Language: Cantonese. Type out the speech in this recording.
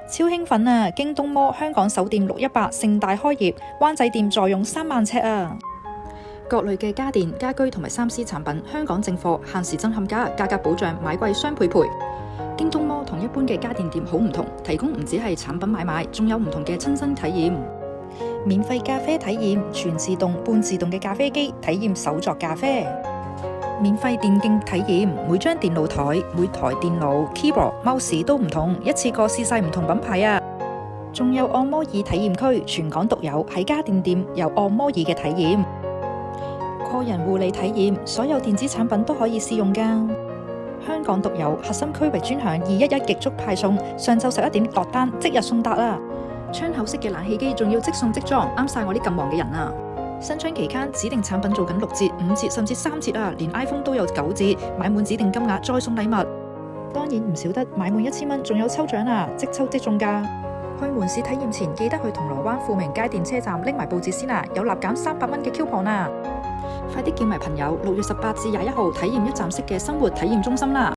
超興奮啊！京東摩香港首店618盛大開業，灣仔店再用3萬尺啊！各類嘅家電、家居同埋3C 產品，香港正貨，限時震撼價，價格保障，買貴雙倍賠。京東摩同一般嘅家電店好唔同，提供唔止係產品買賣，仲有唔同嘅親身體驗。免費咖啡體驗，全自動、半自動嘅咖啡機，體驗手作咖啡。免費電競體驗，每張電腦台、每台電腦、keyboard、mouse 都唔同，一次過試晒唔同品牌啊！仲有按摩椅體驗區，全港獨有，喺家電店有按摩椅嘅體驗。個人護理體驗，所有電子產品都可以試用㗎。香港獨有，核心區域專享211極速派送，上晝11點落單，即日送達啊！窗口式嘅冷氣機仲要即送即裝，啱晒我啲咁忙嘅人啊！新春期間指定產品做緊6折、5折甚至3折啊！連 iPhone 都有9折，買滿指定金額再送禮物。當然唔少得買滿1000蚊，仲有抽獎啊！即抽即中㗎！去門市體驗前記得去銅鑼灣富明街電車站拎埋報紙先啊！有立減300蚊嘅 coupon啊！快啲叫埋朋友，6月18至21號體驗一站式嘅生活體驗中心啦！